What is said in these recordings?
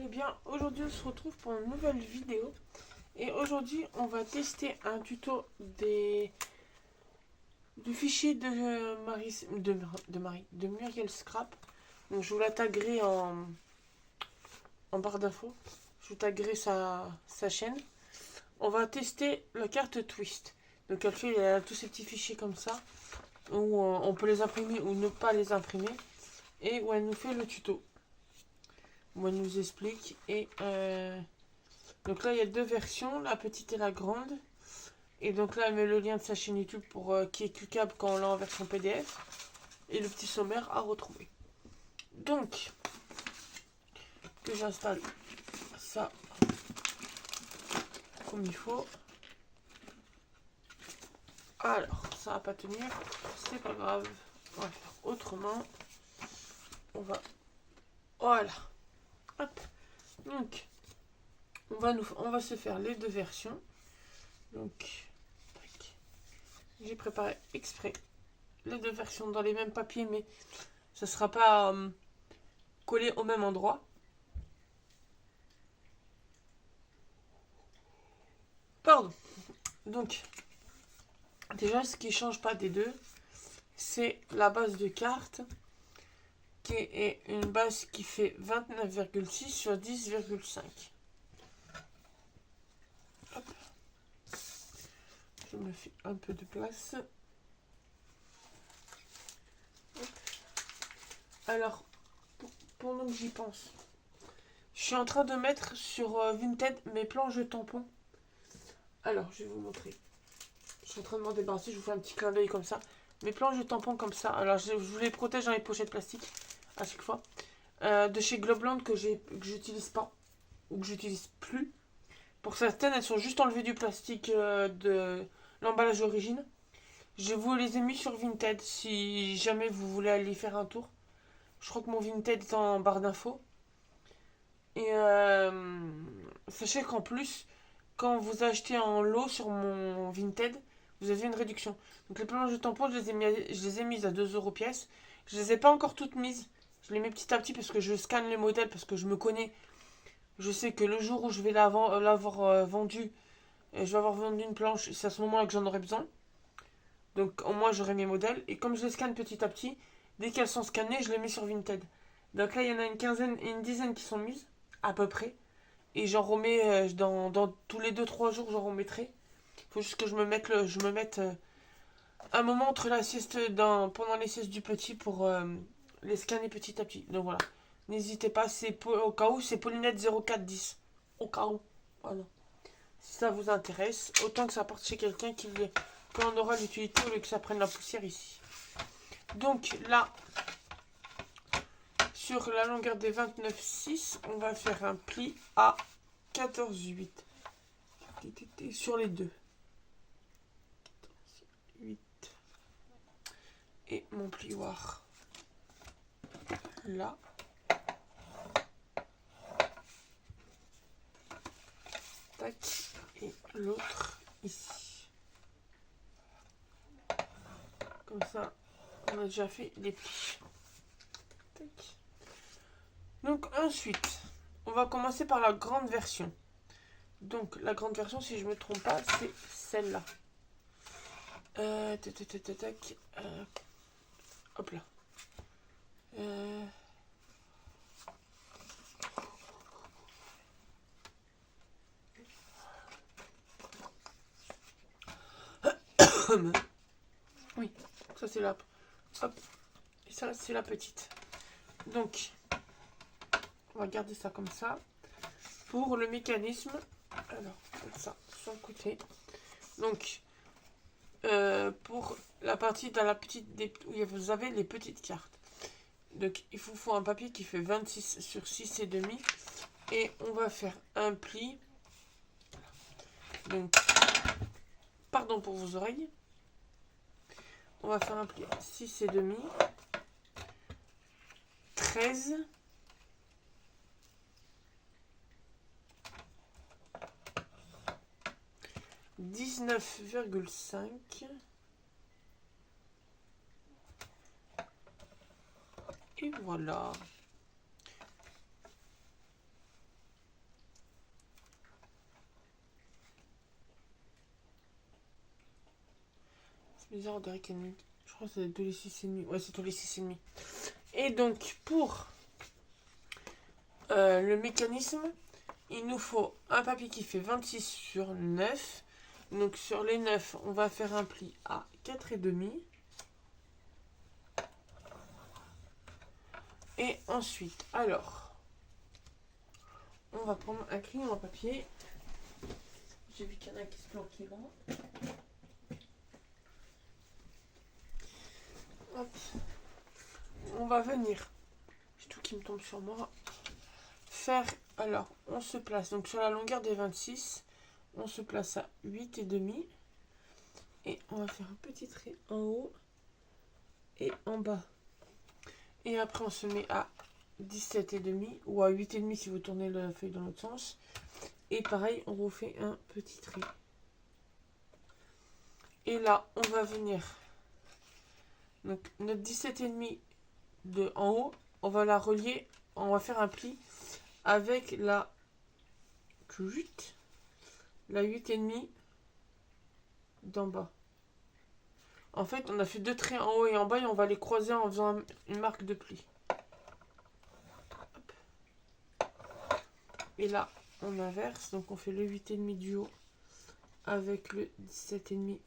Eh bien, aujourd'hui on se retrouve pour une nouvelle vidéo. Et aujourd'hui on va tester un tuto du fichier de Muriel Scrap. Donc je vous la taguerai en barre d'infos. Je vous taguerai sa chaîne. On va tester la carte Twist. Donc elle a tous ces petits fichiers comme ça, où on peut les imprimer ou ne pas les imprimer. Et où elle nous fait le tuto. Où elle nous explique. Donc là, il y a deux versions, la petite et la grande. Et donc là, elle met le lien de sa chaîne YouTube qui est cliquable quand on l'a en version PDF. Et le petit sommaire à retrouver. Donc, que j'installe ça comme il faut. Alors, ça va pas tenir, c'est pas grave. On va faire autrement. On Voilà. Hop. Donc, on va se faire les deux versions. Donc, j'ai préparé exprès les deux versions dans les mêmes papiers, mais ça ne sera pas collé au même endroit. Pardon. Donc, déjà, ce qui ne change pas des deux, c'est la base de carte, qui est une base qui fait 29,6 sur 10,5. Hop. Je me fais un peu de place. Hop. Alors, pendant que j'y pense, je suis en train de mettre sur Vinted mes planches de tampons. Alors, je vais vous montrer. Je suis en train de m'en débarrasser, je vous fais un petit clin d'œil comme ça. Mes planches de tampons comme ça. Alors, je vous les protège dans les pochettes plastiques à chaque fois. De chez Globland que j'utilise pas ou que j'utilise plus. Pour certaines, elles sont juste enlevées du plastique de l'emballage d'origine. Je vous les ai mis sur Vinted si jamais vous voulez aller faire un tour. Je crois que mon Vinted est en barre d'infos. Et sachez qu'en plus, quand vous achetez en lot sur mon Vinted, vous avez une réduction. Donc les planches de tampons, je les ai mises à 2 euros pièce. Je les ai pas encore toutes mises. Je les mets petit à petit parce que je scanne les modèles, parce que je me connais. Je sais que le jour où je vais l'avoir vendu, je vais avoir vendu une planche, c'est à ce moment-là que j'en aurai besoin. Donc au moins j'aurai mes modèles. Et comme je les scanne petit à petit, dès qu'elles sont scannées, je les mets sur Vinted. Donc là, il y en a une dizaine qui sont mises, à peu près. Et j'en remets dans tous les 2-3 jours, j'en remettrai. Il faut juste que je me mette un moment entre la sieste pendant les siestes du petit pour les scanner petit à petit. Donc voilà. N'hésitez pas, au cas où, c'est Paulinette 0410. Au cas où. Voilà. Si ça vous intéresse, autant que ça parte chez quelqu'un qui en aura l'utilité au lieu que ça prenne la poussière ici. Donc là, sur la longueur des 29,6, on va faire un pli à 14,8 sur les deux. 8. Et mon plioir là. Tac. Et l'autre ici. Comme ça, on a déjà fait les plis. Tac. Donc ensuite, on va commencer par la grande version. Donc la grande version, si je me trompe pas, c'est celle-là. Hop là. Oui, ça c'est la. Hop. Et ça c'est la petite. Donc, on va garder ça comme ça. Pour le mécanisme, alors, comme ça, sur le côté. Donc, pour la partie dans la petite, où vous avez les petites cartes. Donc, il vous faut un papier qui fait 26 sur 6 et demi. Et on va faire un pli. Donc, pardon pour vos oreilles. On va faire un pli à 6 et demi. 13. 19,5 et voilà. Les heures de Rick and Morty. Je crois que c'est tous les 6,5. Ouais, c'est tous les 6,5. Et donc, pour le mécanisme, il nous faut un papier qui fait 26 sur 9. Donc, sur les 9, on va faire un pli à 4,5. Et ensuite, alors, on va prendre un crayon en papier. J'ai vu qu'il y en a qui se planquaient là. Hop. On va venir, j'ai tout qui me tombe sur moi, faire, alors, on se place, donc sur la longueur des 26, on se place à 8,5. Et on va faire un petit trait en haut et en bas. Et après, on se met à 17,5 ou à 8,5 si vous tournez la feuille dans l'autre sens. Et pareil, on refait un petit trait. Et là, on va venir. Donc, notre 17,5 de en haut, on va la relier. On va faire un pli avec la 8, la 8,5 d'en bas. En fait, on a fait deux traits en haut et en bas et on va les croiser en faisant une marque de pli. Hop. Et là, on inverse. Donc, on fait le 8,5 du haut avec le 17,5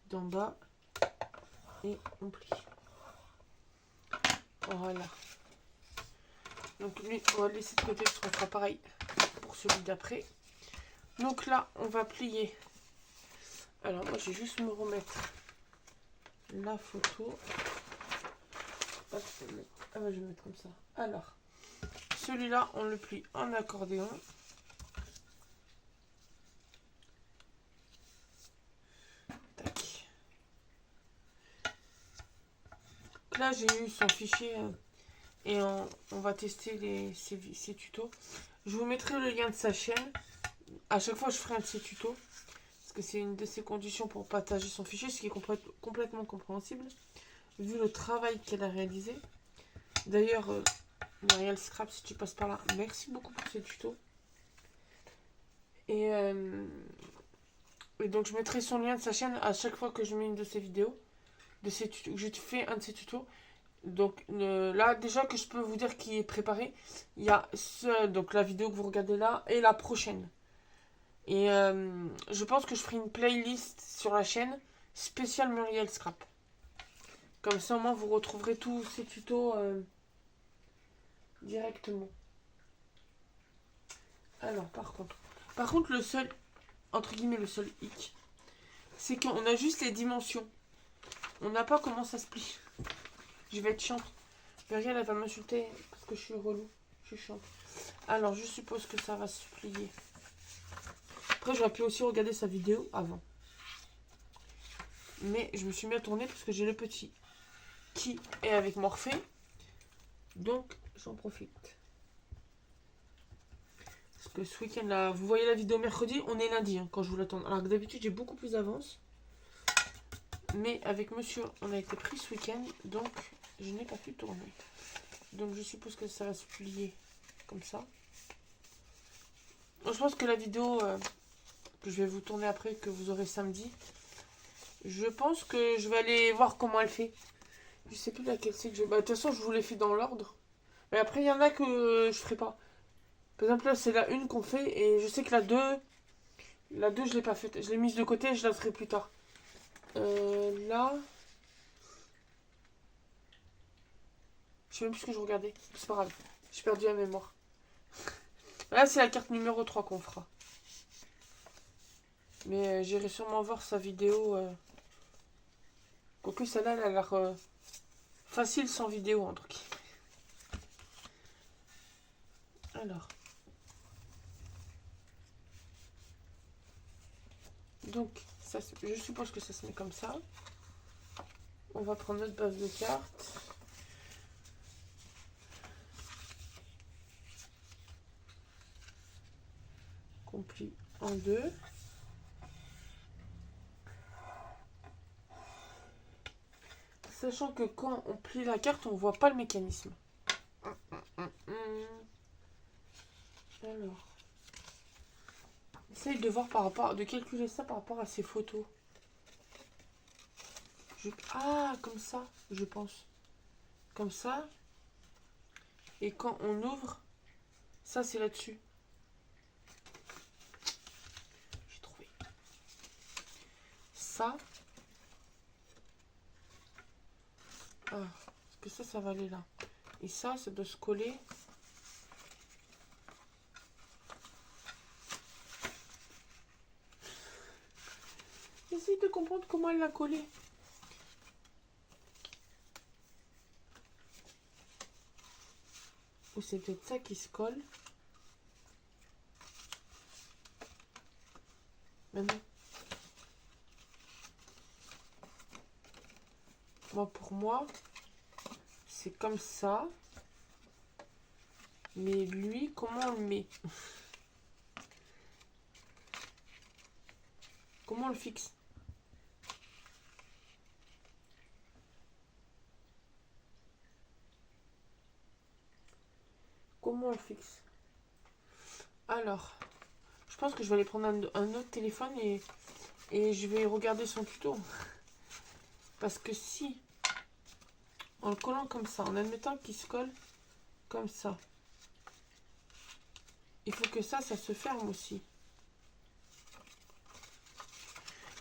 d'en bas. Et on plie. Voilà. Donc, lui, on va le laisser de côté parce qu'on fera pareil pour celui d'après. Donc là, on va plier. Alors, moi, je vais juste me remettre la photo. Hop, ah bah, je vais mettre comme ça. Alors, celui-là, on le plie en accordéon. Tac. Là, j'ai eu son fichier et on va tester ses tutos. Je vous mettrai le lien de sa chaîne. À chaque fois, je ferai un de ses tutos. Parce que c'est une de ses conditions pour partager son fichier, ce qui est complètement compréhensible, vu le travail qu'elle a réalisé. D'ailleurs, Marielle Scrap, si tu passes par là, merci beaucoup pour ces tutos. Et donc, je mettrai son lien de sa chaîne à chaque fois que je mets une de ses vidéos. De ses tutos, je fais un de ses tutos. Donc là, déjà que je peux vous dire qui est préparé, il y a donc la vidéo que vous regardez là et la prochaine. Et je pense que je ferai une playlist sur la chaîne spéciale Muriel Scrap. Comme ça, au moins, vous retrouverez tous ces tutos directement. Alors, par contre, le seul, entre guillemets, le seul hic, c'est qu'on a juste les dimensions. On n'a pas comment ça se plie. Je vais être chiante. Muriel, elle va m'insulter parce que je suis relou. Je suis chiante. Alors, je suppose que ça va se plier. Après, j'aurais pu aussi regarder sa vidéo avant. Mais je me suis mis à tourner parce que j'ai le petit qui est avec Morphée. Donc, j'en profite. Parce que ce week-end, là, vous voyez la vidéo mercredi, on est lundi hein, quand je vous l'attends. Alors que d'habitude, j'ai beaucoup plus d'avance. Mais avec monsieur, on a été pris ce week-end. Donc, je n'ai pas pu tourner. Donc, je suppose que ça va se plier comme ça. Je pense que la vidéo que je vais vous tourner après, que vous aurez samedi, je pense que je vais aller voir comment elle fait. Je sais plus laquelle c'est que je... Bah, de toute façon, je vous l'ai fait dans l'ordre. Mais après, il y en a que je ferai pas. Par exemple, là, c'est la 1 qu'on fait. Et je sais que la 2 je l'ai pas faite. Je l'ai mise de côté et je la ferai plus tard. Là... Je sais même plus ce que je regardais. C'est pas grave. J'ai perdu la mémoire. Là, c'est la carte numéro 3 qu'on fera. Mais j'irai sûrement voir sa vidéo. Quoique celle-là, elle a l'air facile sans vidéo, en tout cas. Alors. Donc, ça, je suppose que ça se met comme ça. On va prendre notre base de cartes. Qu'on plie en deux. Sachant que quand on plie la carte, on voit pas le mécanisme. Alors. Essaye de voir par rapport, de calculer ça par rapport à ces photos. Ah, comme ça, je pense. Comme ça. Et quand on ouvre, ça c'est là-dessus. J'ai trouvé. Ça. Ah, parce que ça va aller là. Et ça doit se coller. Essaye de comprendre comment elle l'a collé. Ou c'est peut-être ça qui se colle. Maintenant. Bon, pour moi, c'est comme ça. Mais lui, comment on le met? Comment on le fixe? Comment on le fixe? Alors, je pense que je vais aller prendre un autre téléphone et je vais regarder son tuto. Parce que si, en le collant comme ça, en admettant qu'il se colle comme ça, il faut que ça se ferme aussi.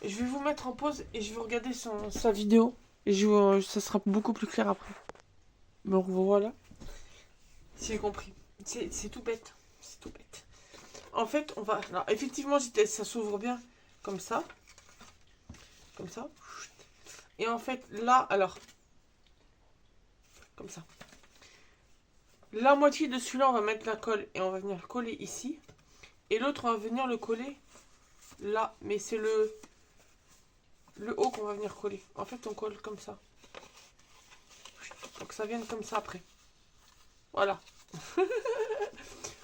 Et je vais vous mettre en pause et je vais regarder sa vidéo. Et ça sera beaucoup plus clair après. Me revoilà. Si j'ai compris. C'est tout bête. C'est tout bête. En fait, on va... Alors, effectivement, ça s'ouvre bien comme ça. Comme ça. Et en fait, là, alors... Comme ça. La moitié de celui-là, on va mettre la colle et on va venir le coller ici. Et l'autre, on va venir le coller là. Mais c'est le haut qu'on va venir coller. En fait, on colle comme ça. Pour que ça vienne comme ça après. Voilà.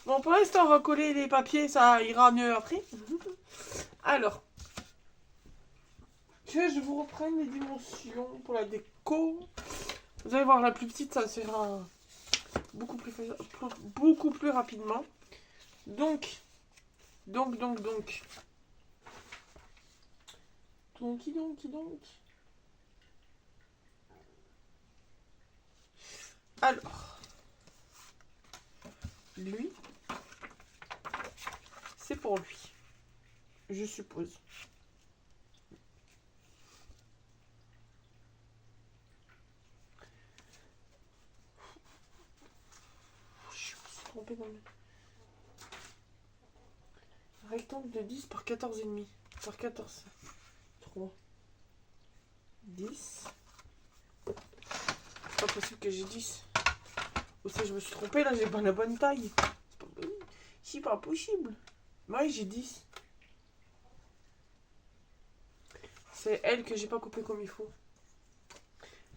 Bon, pour l'instant, on va coller les papiers. Ça ira mieux après. Alors. Que je vous reprenne les dimensions pour la déco. Vous allez voir, la plus petite, ça sera beaucoup plus rapidement. Donc. Alors. Lui. C'est pour lui. Je suppose. Je me suis trompée dans le... Rectangle de 10 par 14,5. Par 14. 3. 10. C'est pas possible que j'ai 10. Ou ça, je me suis trompée, là, j'ai pas la bonne taille. C'est pas possible. Moi, j'ai 10. C'est elle que j'ai pas coupé comme il faut.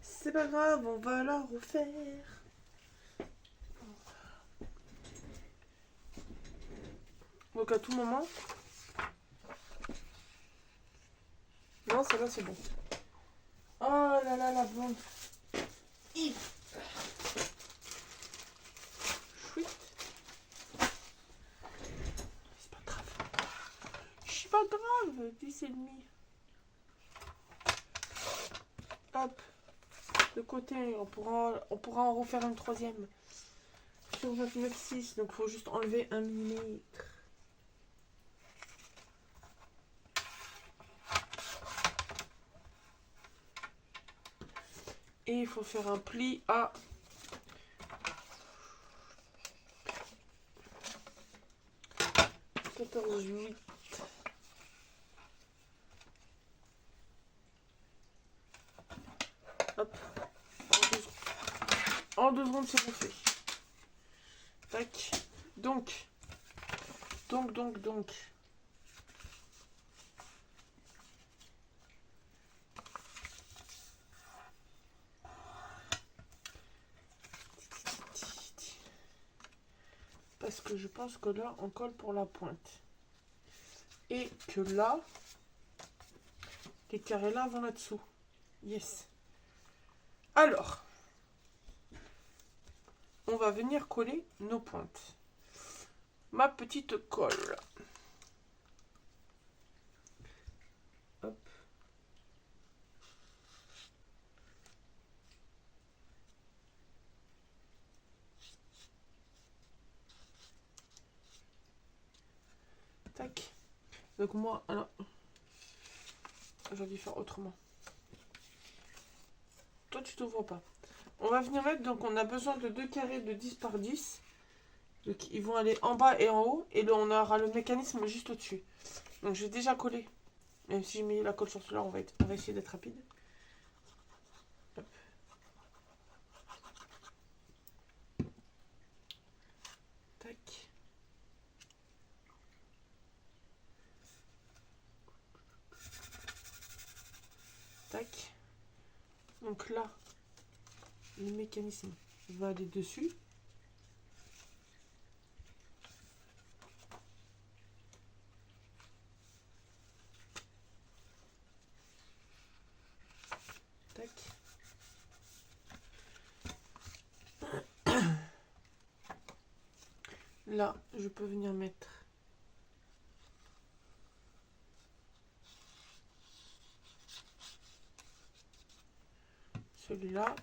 C'est pas grave, on va la refaire. Donc à tout moment. Non, celle-là c'est bon. Oh là là, la blonde. Chouette. C'est pas grave. C'est pas grave, 10,5. Hop. De côté, on pourra en refaire une troisième. Sur 29,6, donc il faut juste enlever 1 mm. Et il faut faire un pli à 14,8. Hop. En 2 secondes, c'est bon fait. Tac. Donc. Parce que je pense que là, on colle pour la pointe. Et que là, les carrés là vont là-dessous. Yes. Alors, on va venir coller nos pointes. Ma petite colle. Hop. Tac. Donc moi, alors, j'aurais dû faire autrement. Toi, tu t'ouvres pas. On va venir mettre, donc on a besoin de 2 carrés de 10 par 10. Donc ils vont aller en bas et en haut. Et là, on aura le mécanisme juste au-dessus. Donc j'ai déjà collé. Même si j'ai mis la colle sur celui-là, on va essayer d'être rapide. Hop. Tac. Tac. Donc là, le mécanisme va aller dessus. Tac. Là, je peux venir mettre celui-là.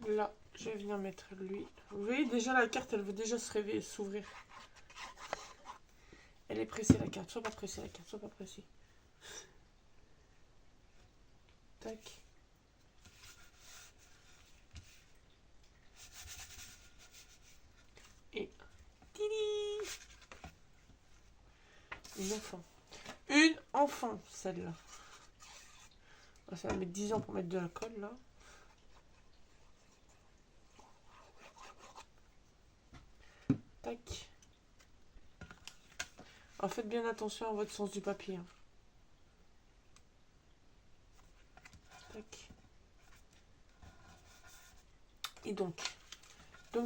Là, je vais venir mettre lui. Vous voyez, déjà la carte, elle veut déjà se réveiller, s'ouvrir. Elle est pressée la carte. Sois pas pressée la carte, sois pas pressée. Tac. Et... Tili. Une enfant. Une enfant, celle-là. Ça va mettre 10 ans pour mettre de la colle, là. Tac. Alors, faites bien attention à votre sens du papier. Hein. Tac. Et donc. Je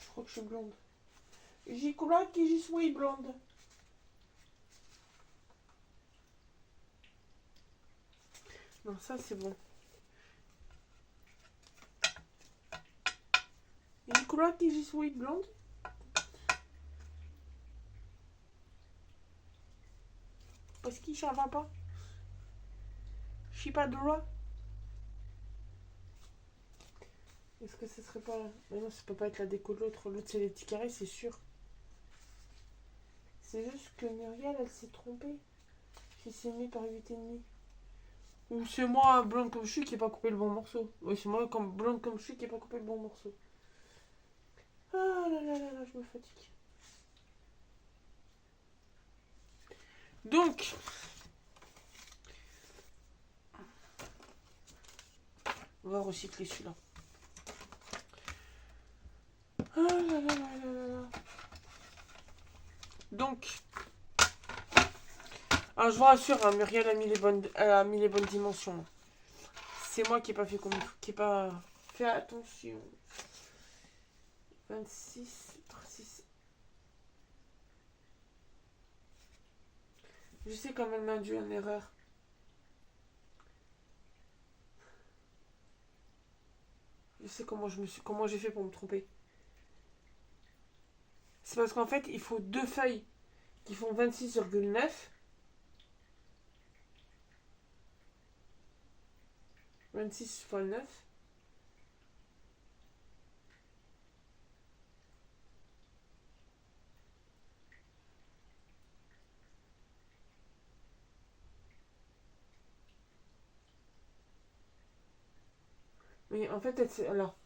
crois que je suis blonde. J'y crois que je suis blonde. Non, ça c'est bon. J'y crois que je suis blonde. Parce qu'il ça va pas. Je suis pas droit. Est-ce que ce serait pas... Mais non, ça peut pas être la déco de l'autre. L'autre, c'est les petits carrés, c'est sûr. C'est juste que Muriel, elle s'est trompée. J'ai s'est mis par 8,5. Ou c'est moi, blonde comme je suis, qui n'ai pas coupé le bon morceau. Oui, c'est moi, blonde comme je suis, qui n'ai pas coupé le bon morceau. Ah là là là là, je me fatigue. Donc... On va recycler celui-là. Ah là là là là là là. Donc... Alors je vous rassure, hein, Muriel a mis les bonnes dimensions. C'est moi qui n'ai pas fait comme il faut, qui n'ai pas fait attention. 26, 36. Je sais quand elle m'a dû en erreur. Je sais comment j'ai fait pour me tromper. C'est parce qu'en fait, il faut 2 feuilles qui font 26,9. « 26 fois 9. Mais en fait, alors...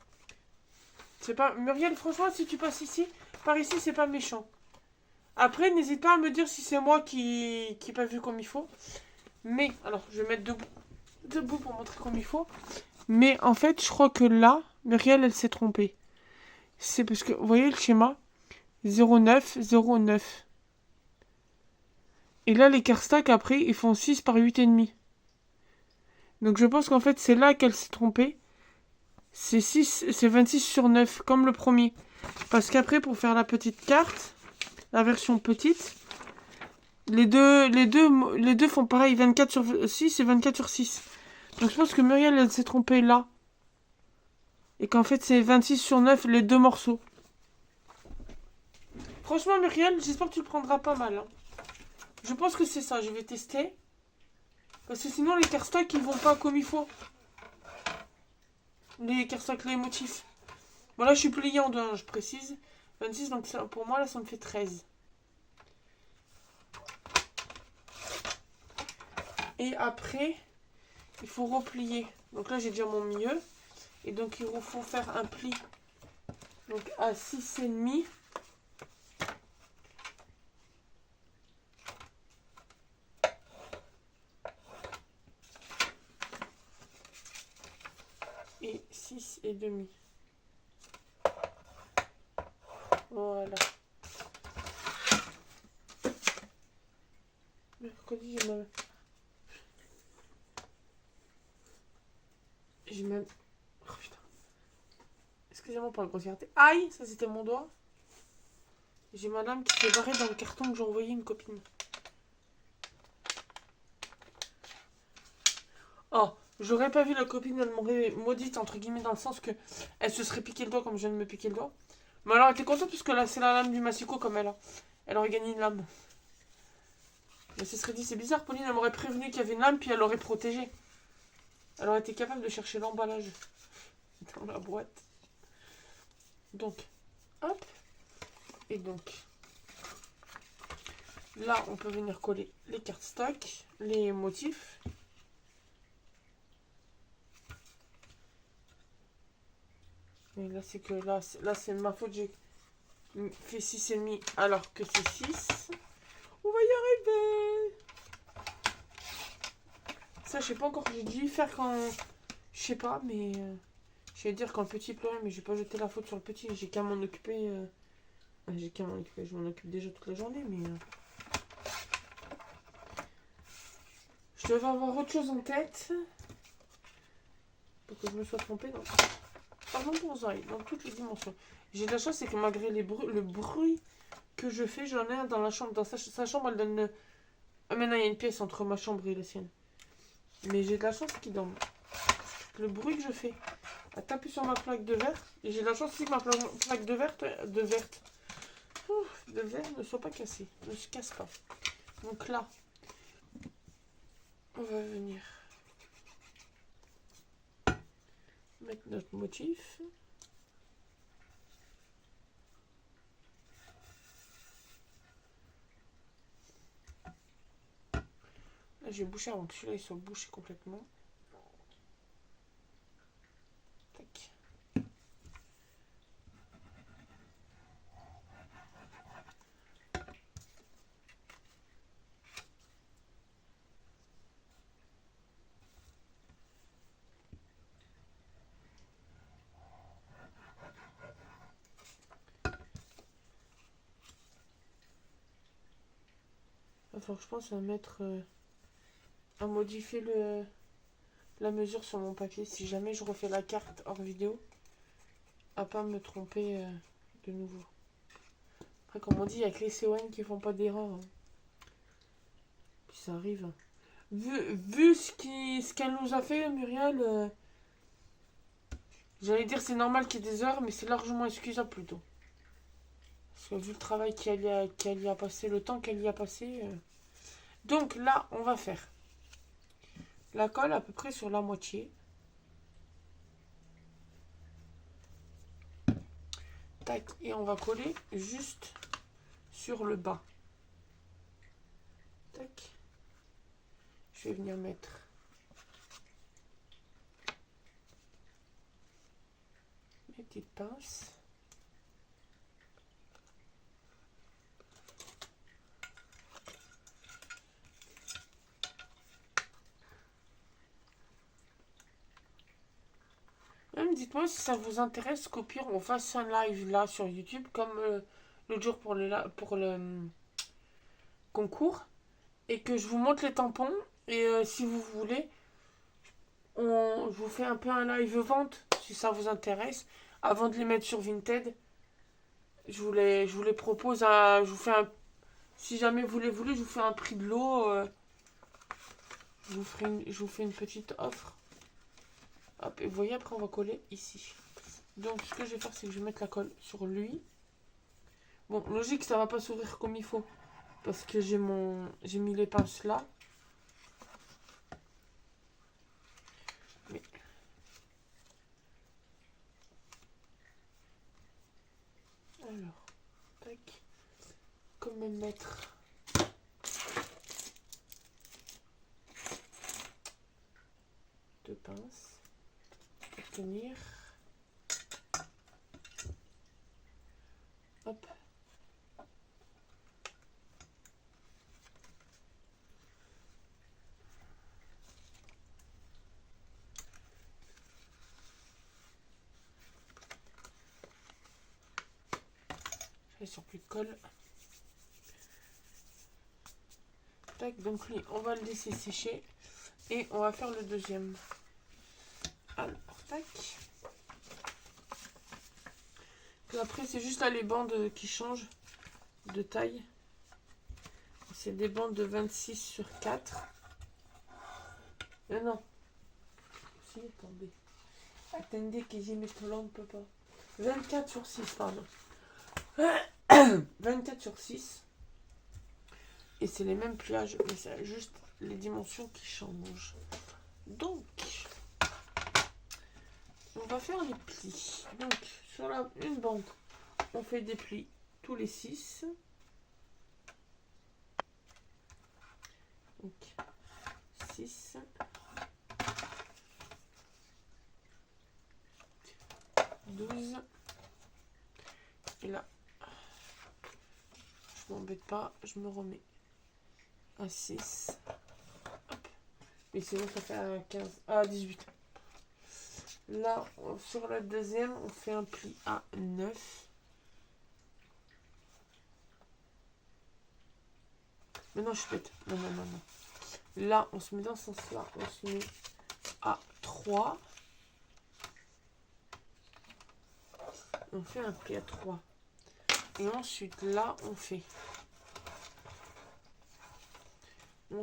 C'est pas... Muriel, franchement, si tu passes ici, par ici, c'est pas méchant. Après, n'hésite pas à me dire si c'est moi qui n'ai pas vu comme il faut. Mais, alors, je vais mettre debout pour montrer comme il faut. Mais en fait, je crois que là, Muriel, elle s'est trompée. C'est parce que, vous voyez le schéma 0,9, 0,9. Et là, les carstacks, après, ils font 6 par 8,5. Donc, je pense qu'en fait, c'est là qu'elle s'est trompée. C'est 26 sur 9, comme le premier. Parce qu'après, pour faire la petite carte, la version petite, Les deux font pareil, 24 sur 6 et 24 sur 6. Donc je pense que Muriel, elle s'est trompée là. Et qu'en fait, c'est 26 sur 9, les deux morceaux. Franchement, Muriel, j'espère que tu le prendras pas mal. Hein. Je pense que c'est ça, je vais tester. Parce que sinon, les cardstocks, ils vont pas comme il faut. Les cardstocks, les motifs. Bon, là, je suis plié en deux, hein, je précise. 26, donc ça, pour moi, là, ça me fait 13. Et après, il faut replier. Donc là, j'ai déjà mon milieu. Et donc, il faut faire un pli. Donc, à 6,5. Et 6,5. Voilà. Mercredi, j'ai même... Oh putain. Excusez-moi pour la grossièreté. Aïe, ça c'était mon doigt. J'ai ma lame qui s'est barrée dans le carton que j'ai envoyé à une copine. Oh, j'aurais pas vu la copine, elle m'aurait maudite entre guillemets dans le sens que elle se serait piqué le doigt comme je viens de me piquer le doigt. Mais alors elle était contente parce que là c'est la lame du massicot comme elle a. Elle aurait gagné une lame. Elle se serait dit c'est bizarre, Pauline elle m'aurait prévenu qu'il y avait une lame puis elle l'aurait protégée. Elle aurait été capable de chercher l'emballage dans la boîte. Donc, hop. Et donc, là on peut venir coller les cardstocks, les motifs. Et là c'est que là c'est ma faute, j'ai fait 6,5 alors que c'est 6. On va y arriver. Ça, je sais pas encore. J'ai dû y faire quand... Je sais pas, mais... je vais dire quand le petit pleurait, mais j'ai pas jeté la faute sur le petit. J'ai qu'à m'en occuper. J'ai qu'à m'en occuper. Je m'en occupe déjà toute la journée, mais... Je devais avoir autre chose en tête. Pour que je me sois trompée dans... Pardon pour ça, dans toutes les dimensions. J'ai de la chance, c'est que malgré le bruit que je fais, j'en ai un dans la chambre. Dans sa chambre, elle donne... Ah, maintenant, il y a une pièce entre ma chambre et la sienne. Mais j'ai de la chance qu'il dorme. Le bruit que je fais à taper sur ma plaque de verre. Et j'ai de la chance aussi que ma plaque de verre ne soit pas cassée. Ne se casse pas. Donc là, on va venir mettre notre motif. Là, je vais boucher avant que celui-là il soit bouché complètement. Tac. Alors, je pense à mettre... à modifier la mesure sur mon papier. Si jamais je refais la carte hors vidéo. À pas me tromper de nouveau. Après, comme on dit, il n'y a que les CON qui font pas d'erreur. Hein. Puis ça arrive. Vu ce qu'elle nous a fait, Muriel, j'allais dire c'est normal qu'il y ait des heures, mais c'est largement excusable plutôt. Parce que vu le travail qu'elle y a passé, le temps qu'elle y a passé. Donc là, on va faire la colle à peu près sur la moitié. Tac, et on va coller juste sur le bas. Tac. Je vais venir mettre mes petites pinces. Même dites-moi si ça vous intéresse qu'au pire on fasse un live là sur YouTube comme l'autre jour pour le concours et que je vous montre les tampons et si vous voulez je vous fais un peu un live vente si ça vous intéresse avant de les mettre sur Vinted. Je vous les propose je vous fais Si jamais vous les voulez, je vous fais un prix de l'eau. Je vous fais une petite offre. Hop, et vous voyez, après on va coller ici. Donc ce que je vais faire, c'est que je vais mettre la colle sur lui. Bon, logique, ça va pas s'ouvrir comme il faut. Parce que j'ai mis les pinces là. Mais... Alors, tac. Quand même mettre... deux pinces. Pour tenir. Hop. Et sur plus de colle. Tac, donc lui, on va le laisser sécher. Et on va faire le deuxième. Alors, tac. Et après, c'est juste là les bandes qui changent de taille. C'est des bandes de 26 sur 4. Non. Si, attendez. Attendez que j'ai mis trop long, papa. 24 sur 6, pardon. 24 sur 6. Et c'est les mêmes pliages, mais c'est juste les dimensions qui changent. Donc, on va faire les plis. Donc, sur une bande, on fait des plis tous les 6. Donc, 6. 12. Et là, je m'embête pas, je me remets à 6. Hop. Et sinon, ça fait à 15, à 18. Là, sur la deuxième, on fait un pli à 9. Mais non, je suis bête. Non. Là, on se met dans ce sens-là. On se met à 3. On fait un pli à 3. Et ensuite, là, on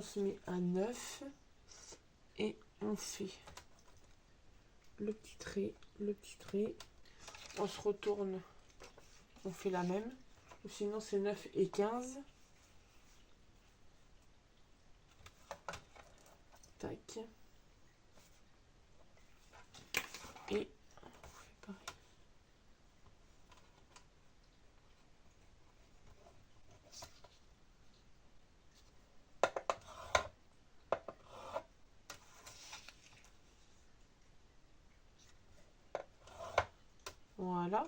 se met à 9. Et on fait le petit trait. On se retourne. On fait la même. Ou sinon, c'est 9 et 15. Tac. Et on fait pareil. Voilà.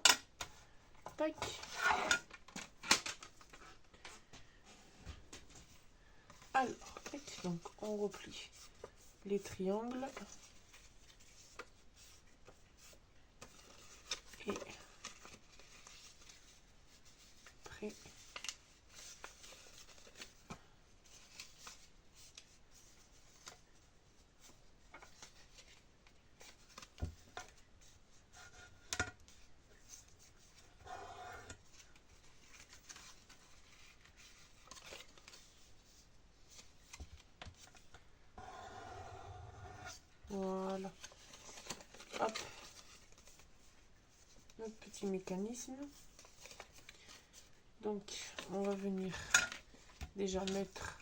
Tac. Alors, tac. Donc, on replie les triangles. Et après, voilà. Hop. Notre petit mécanisme. Donc, on va venir déjà mettre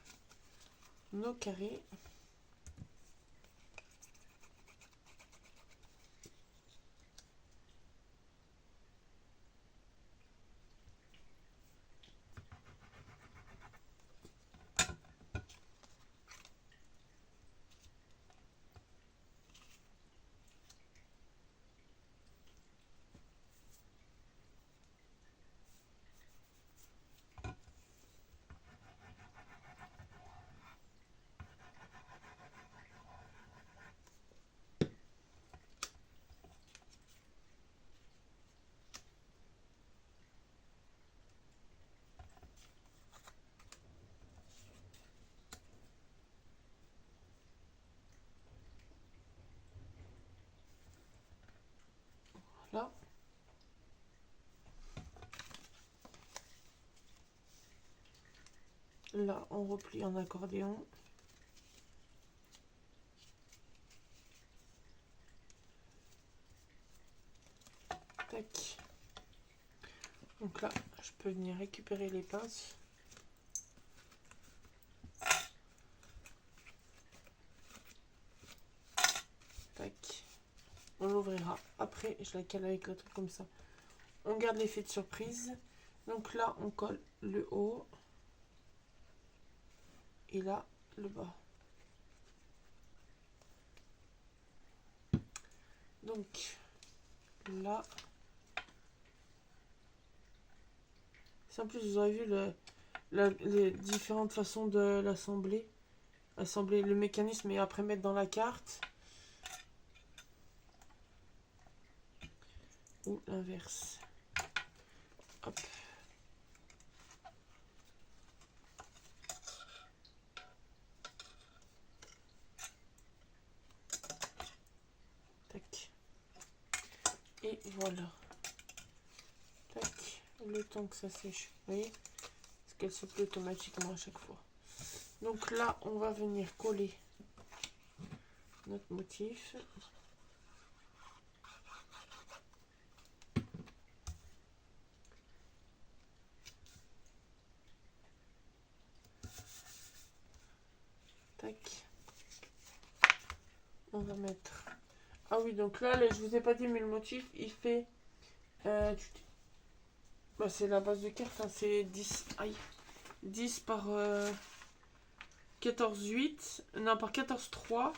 nos carrés. Là, on replie en accordéon. Tac. Donc là, je peux venir récupérer les pinces. Tac. On l'ouvrira. Après, je la cale avec le truc comme ça. On garde l'effet de surprise. Donc là, on colle le haut. Et là, le bas. Donc, là. Si en plus, vous aurez vu les différentes façons de l'assembler. Assembler le mécanisme et après mettre dans la carte. Ou l'inverse. Hop. Tac. Et voilà. Tac. Le temps que ça sèche. Vous voyez? Parce qu'elle se plie automatiquement à chaque fois. Donc là, on va venir coller notre motif. Tac. On va mettre... Ah oui, donc là, je vous ai pas dit, mais le motif, il fait... Bah, c'est la base de carte, hein, c'est 10. Aïe. 10 par 14,8. Non, par 14,3.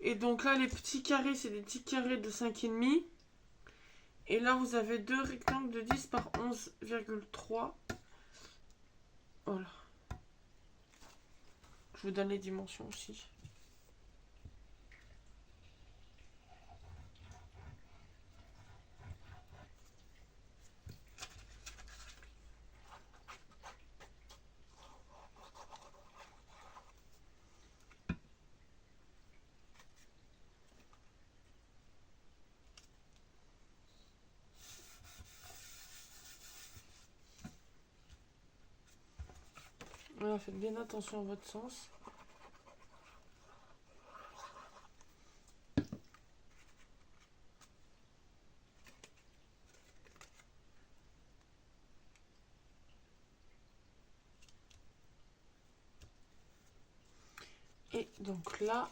Et donc là, les petits carrés, c'est des petits carrés de 5,5. Et là, vous avez deux rectangles de 10 par 11,3. Voilà. Je vous donne les dimensions aussi. Voilà, faites bien attention à votre sens. Et donc là,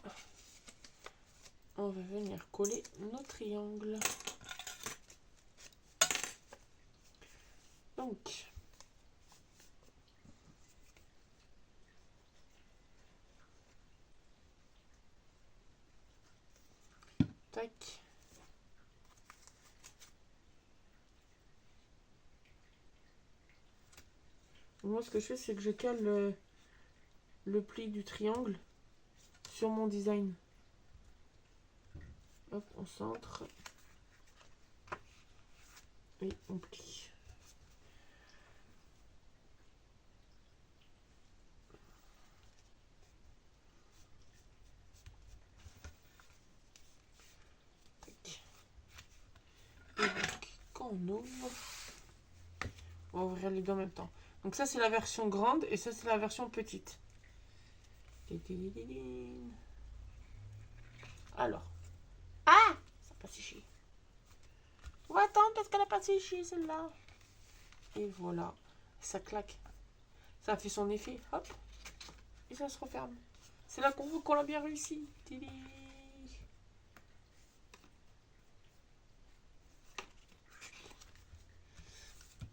on va venir coller nos triangles. Donc, tac. Moi, ce que je fais, c'est que je cale le pli du triangle sur mon design. Hop, on centre. Et on plie. Tac. Et donc, quand on ouvre, on va ouvrir les deux en même temps. Donc ça, c'est la version grande et ça, c'est la version petite. Alors. Ah! Ça n'a pas séché. On va attendre parce qu'elle n'a pas séché, celle-là. Et voilà. Ça claque. Ça fait son effet. Hop. Et ça se referme. C'est là qu'on voit qu'on l'a bien réussi.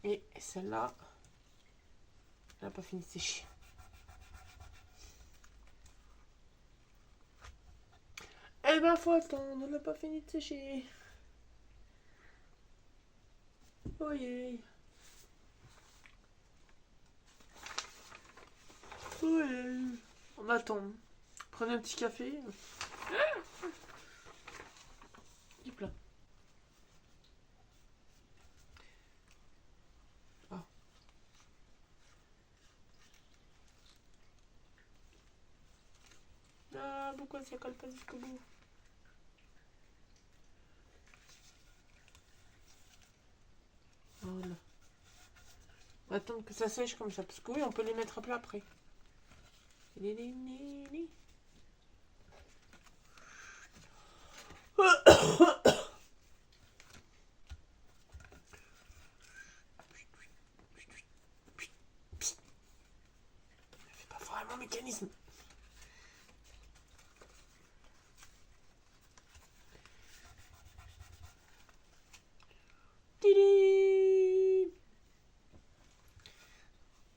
Et celle-là, elle n'a pas fini de sécher. Eh ben, faut attendre. Elle n'a pas fini de sécher. Oh yeah. Oh yeah. On attend. Prenez un petit café. Du plein. Ah. Ah, pourquoi ça colle pas jusqu'au bout? Voilà. Attendre que ça sèche comme ça. Parce que oui, on peut les mettre à plat après. Fais pas vraiment un mécanisme. Tidi.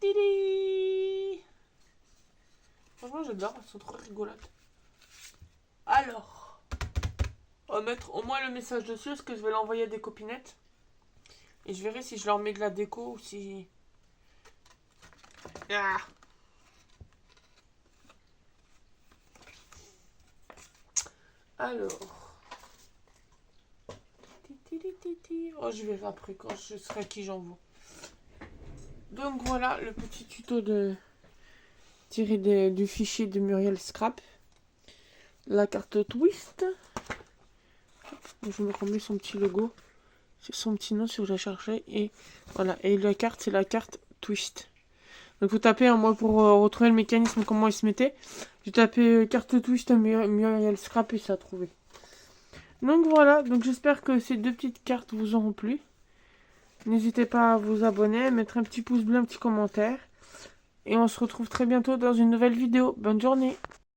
Tidi. Franchement, j'adore, elles sont trop rigolotes. Alors, on va mettre au moins le message dessus, parce que je vais l'envoyer à des copinettes. Et je verrai si je leur mets de la déco ou si... Ah. Alors... Oh, je verrai après quand je serai à qui j'envoie. Donc voilà le petit tuto de tiré du fichier de Muriel Scrap. La carte Twist. Je me remets son petit logo. C'est son petit nom si vous la cherchez. Et voilà. Et la carte, c'est la carte Twist. Donc vous tapez, hein, moi pour retrouver le mécanisme, comment il se mettait. J'ai tapé carte Twist Muriel Scrap et ça a trouvé. Donc voilà, donc j'espère que ces deux petites cartes vous auront plu. N'hésitez pas à vous abonner, mettre un petit pouce bleu, un petit commentaire. Et on se retrouve très bientôt dans une nouvelle vidéo. Bonne journée!